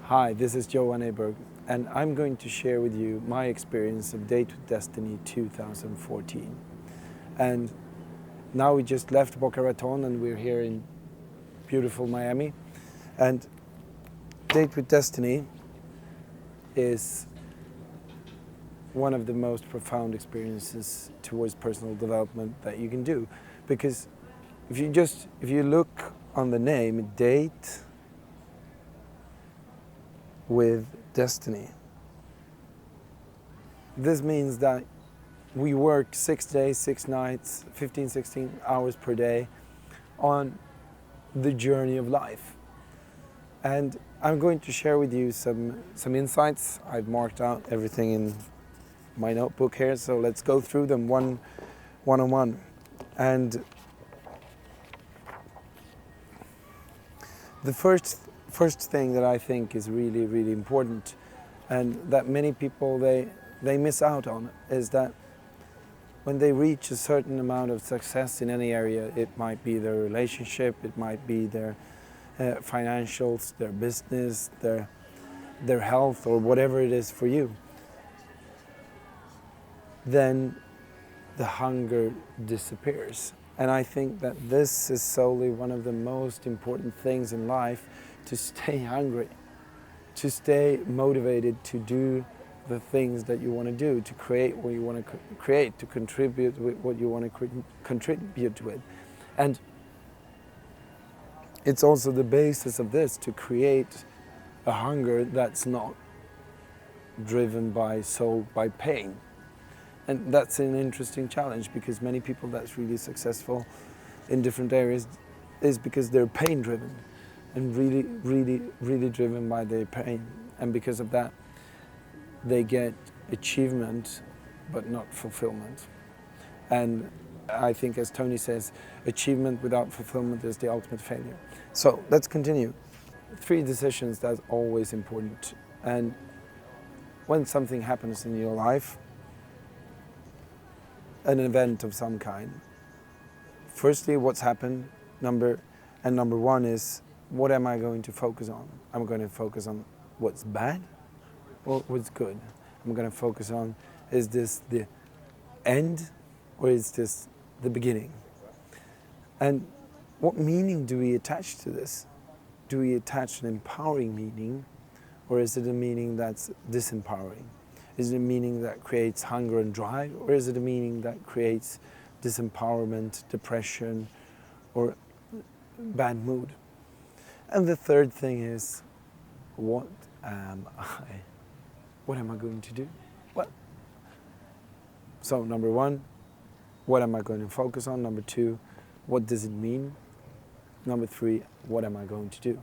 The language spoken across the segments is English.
Hi, this is Johan Åberg, and I'm going to share with you my experience of Date with Destiny 2014. And now we just left Boca Raton and we're here in beautiful Miami. And Date with Destiny is one of the most profound experiences towards personal development that you can do. Because if you look on the name, Date with Destiny, this means that we work 6 days, 6 nights, 15, 16 hours per day on the journey of life. And I'm going to share with you some insights. I've marked out everything in my notebook here, so let's go through them one on one. And the first thing that I think is really, really important, and that many people they miss out on, is that when they reach a certain amount of success in any area, it might be their relationship, it might be their financials, their business, their health, or whatever it is for you, then the hunger disappears. And I think that this is solely one of the most important things in life, to stay hungry, to stay motivated to do the things that you want to do, to create what you want to create, to contribute with what you want to contribute with. And it's also the basis of this, to create a hunger that's not driven by pain. And that's an interesting challenge, because many people that's really successful in different areas is because they're pain driven and really, really, really driven by their pain. And because of that, they get achievement, but not fulfillment. And I think, as Tony says, achievement without fulfillment is the ultimate failure. So let's continue. 3 decisions that's always important. And when something happens in your life, an event of some kind, firstly, what's happened, number 1 is, what am I going to focus on? I'm going to focus on what's bad or what's good. I'm going to focus on, is this the end or is this the beginning? And what meaning do we attach to this? Do we attach an empowering meaning, or is it a meaning that's disempowering? Is it a meaning that creates hunger and drive, or is it a meaning that creates disempowerment, depression, or bad mood? And the third thing is, what am I? What am I going to do? So number 1, what am I going to focus on? Number 2, what does it mean? Number 3, what am I going to do?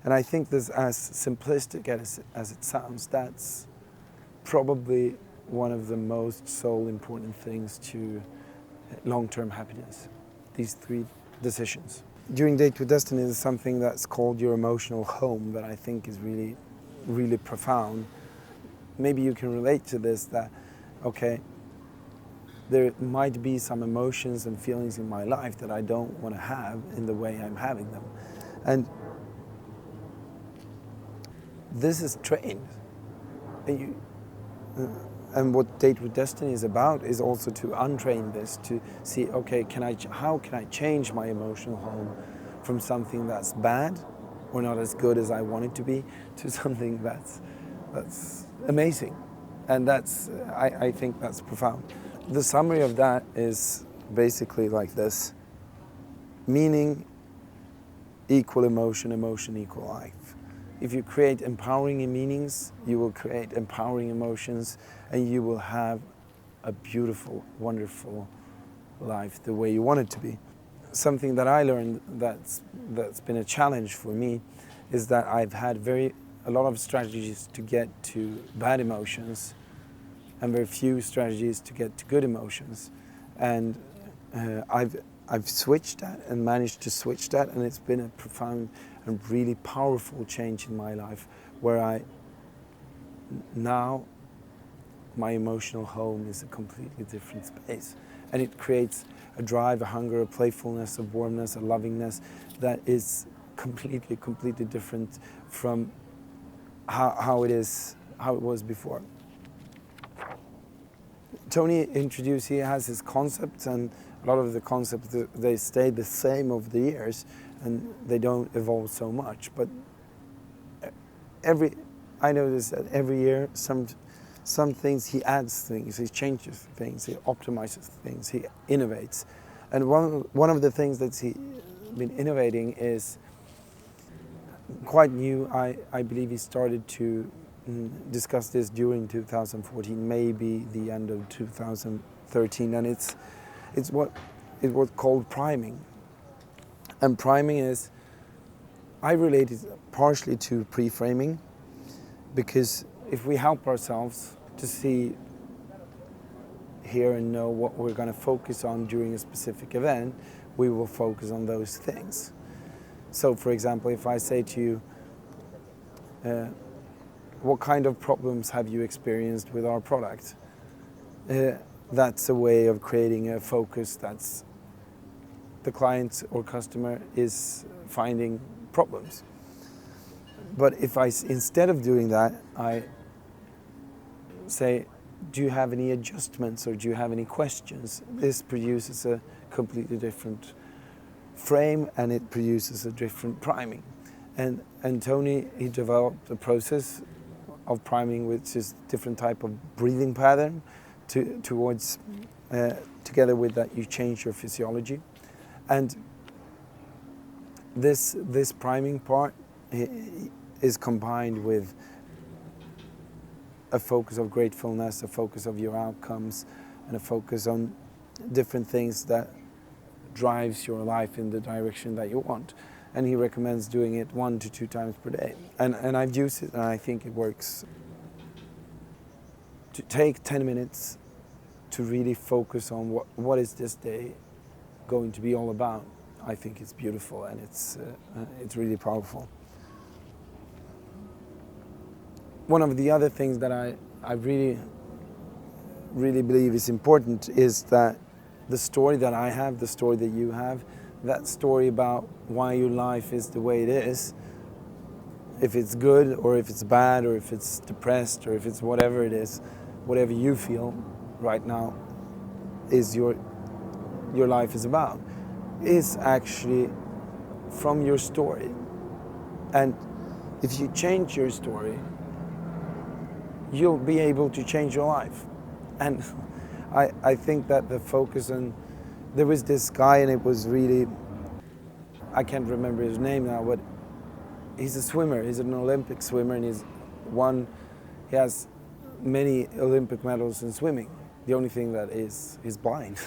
And I think this, as simplistic as it sounds, that's probably one of the most soul important things to long-term happiness, these 3 decisions. During Date with Destiny, there's something that's called your emotional home that I think is really, really profound. Maybe you can relate to this, that, okay, there might be some emotions and feelings in my life that I don't want to have in the way I'm having them. And this is trained. And what Date with Destiny is about is also to untrain this, to see, okay, how can I change my emotional home from something that's bad or not as good as I want it to be, to something that's amazing. And I think that's profound. The summary of that is basically like this: meaning equal emotion, emotion equal life. If you create empowering meanings, you will create empowering emotions, and you will have a beautiful, wonderful life the way you want it to be. Something that I learned that's been a challenge for me is that I've had a lot of strategies to get to bad emotions and very few strategies to get to good emotions. And I've switched that and managed to switch that, and it's been a profound and really powerful change in my life, where now my emotional home is a completely different space, and it creates a drive, a hunger, a playfulness, a warmness, a lovingness that is completely different from how it was before. Tony introduced, he has his concepts, and a lot of the concepts, they stay the same over the years and they don't evolve so much. But I notice that every year some things he adds things, he changes things, he optimizes things, he innovates. And one of the things that he's been innovating is quite new. I believe he started to discuss this during 2014, maybe the end of 2013, and it's what it was called priming. And priming is, I relate it partially to pre-framing, because if we help ourselves to see, hear and know what we're going to focus on during a specific event, we will focus on those things. So for example, if I say to you, what kind of problems have you experienced with our product? That's a way of creating a focus that's the client or customer is finding problems. But if instead of doing that, I say, do you have any adjustments or do you have any questions? This produces a completely different frame, and it produces a different priming. And Tony, he developed a process of priming, which is different type of breathing pattern towards together with that you change your physiology. And this priming part is combined with a focus of gratefulness, a focus of your outcomes, and a focus on different things that drives your life in the direction that you want. And he recommends doing it 1 to 2 times per day. And I've used it and I think it works. To take 10 minutes to really focus on what is this day going to be all about, I think it's beautiful, and it's really powerful. One of the other things that I really believe is important is that the story that I have, the story that you have, that story about why your life is the way it is, if it's good or if it's bad or if it's depressed or if it's whatever it is, whatever you feel right now is your life is about, is actually from your story. And if you change your story, you'll be able to change your life. And I think that the focus on, there was this guy, and it was really, I can't remember his name now, but he's a swimmer, he's an Olympic swimmer, and he has many Olympic medals in swimming. The only thing that is, he's blind.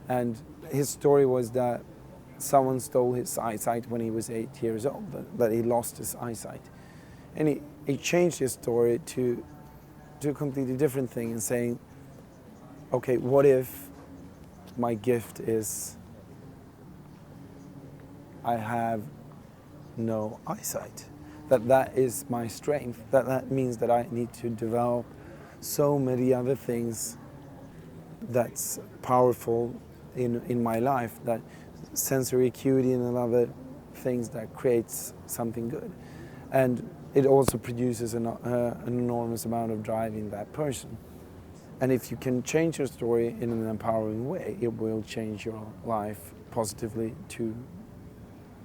And his story was that someone stole his eyesight when he was 8 years old, that he lost his eyesight. And he changed his story to a completely different thing, and saying, okay, what if my gift is I have no eyesight? That is my strength. That means that I need to develop so many other things that's powerful in my life, that sensory acuity and other things that creates something good. And it also produces an enormous amount of drive in that person. And if you can change your story in an empowering way, it will change your life positively to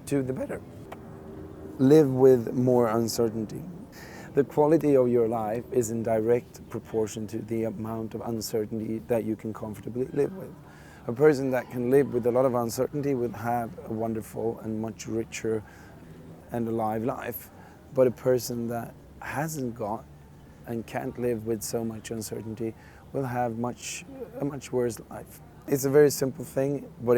the better. Live with more uncertainty. The quality of your life is in direct proportion to the amount of uncertainty that you can comfortably live with. A person that can live with a lot of uncertainty will have a wonderful and much richer and alive life. But a person that hasn't got and can't live with so much uncertainty will have a much worse life. It's a very simple thing, but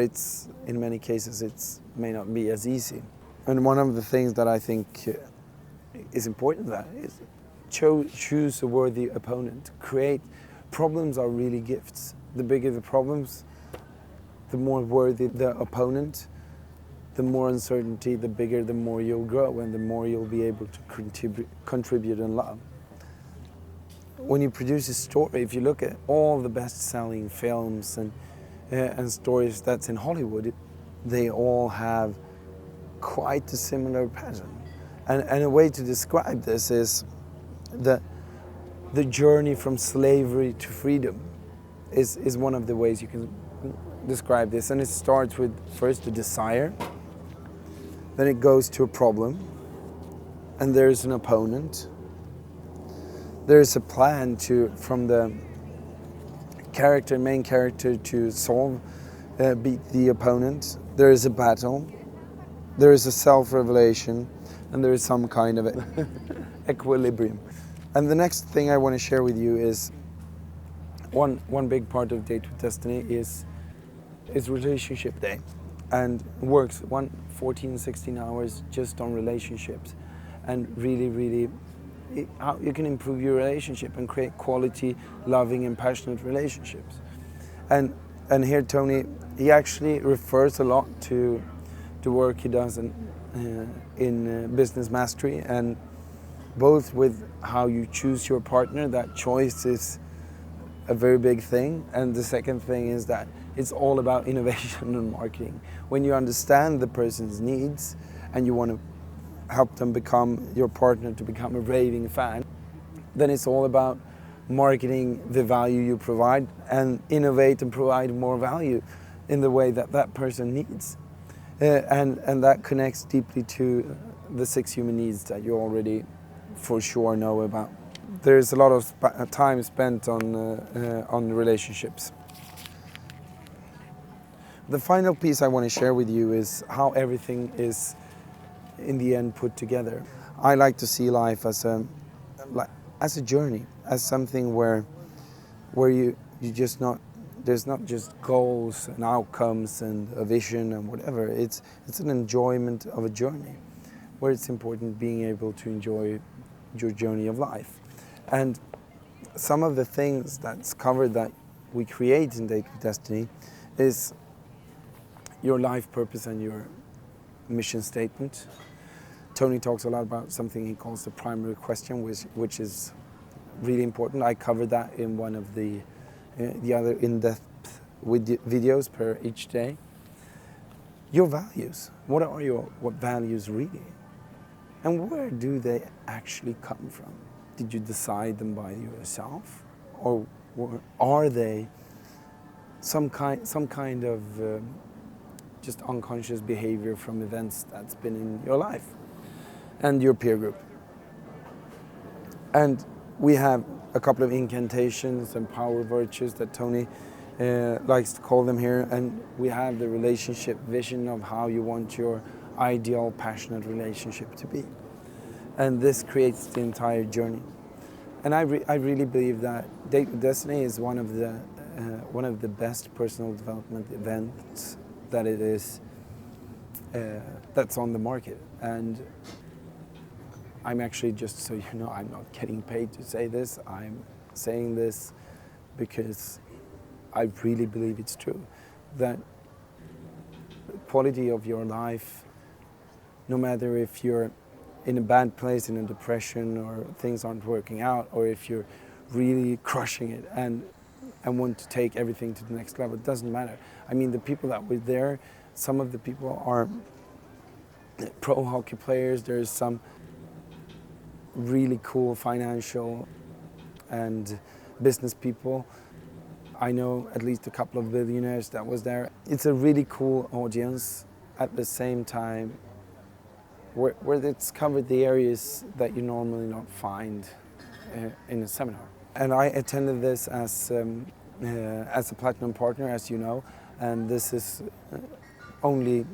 in many cases it may not be as easy. And one of the things that I think is important that is choose a worthy opponent. Problems are really gifts. The bigger the problems, the more worthy the opponent, the more uncertainty, the bigger, the more you'll grow, and the more you'll be able to contribute and love. When you produce a story, if you look at all the best-selling films and stories that's in Hollywood, they all have quite a similar pattern. And a way to describe this is that the journey from slavery to freedom is one of the ways you can describe this. And it starts with first a desire, then it goes to a problem, and there's an opponent. There's a plan from the main character to beat the opponent. There is a battle, there is a self-revelation, and there is some kind of equilibrium. And the next thing I want to share with you is one big part of Date with Destiny is relationship day, and works 14-16 hours just on relationships, and really how you can improve your relationship and create quality, loving and passionate relationships. And here Tony, he actually refers a lot to the work he does in business mastery, and both with how you choose your partner. That choice is a very big thing, and the second thing is that it's all about innovation and marketing. When you understand the person's needs and you want to help them become your partner, to become a raving fan, then it's all about marketing the value you provide and innovate and provide more value in the way that that person needs. And that connects deeply to the 6 human needs that you already for sure know about. There's a lot of time spent on relationships. The final piece I want to share with you is how everything is in the end put together. I like to see life as a journey, as something where you just not, there's not just goals and outcomes and a vision and whatever. It's an enjoyment of a journey, where it's important being able to enjoy your journey of life. And some of the things that's covered that we create in Date with Destiny is your life purpose and your mission statement. Tony talks a lot about something he calls the primary question, which is really important. I covered that in one of the other in-depth videos per each day. Your values. What values really? And where do they actually come from? Did you decide them by yourself, or are they some kind of just unconscious behavior from events that's been in your life and your peer group? And we have a couple of incantations and power virtues that Tony likes to call them here, and we have the relationship vision of how you want your ideal, passionate relationship to be. And this creates the entire journey. And I really believe that Date with Destiny is one of the best personal development events that it is that's on the market. And I'm actually, just so you know, I'm not getting paid to say this. I'm saying this because I really believe it's true, that the quality of your life, no matter if you're in a bad place, in a depression, or things aren't working out, or if you're really crushing it and want to take everything to the next level, it doesn't matter. I mean, the people that were there, some of the people are pro hockey players. There's some really cool financial and business people. I know at least a couple of billionaires that was there. It's a really cool audience. At the same time, where it's covered the areas that you normally not find in a seminar. And I attended this as a platinum partner, as you know, and this is only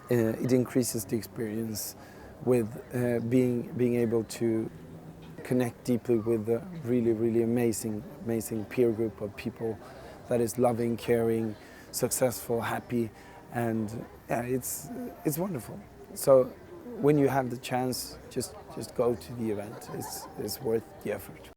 it increases the experience with being able to connect deeply with a really amazing peer group of people that is loving, caring, successful, happy, and yeah, it's wonderful. So when you have the chance, just go to the event. It's worth the effort.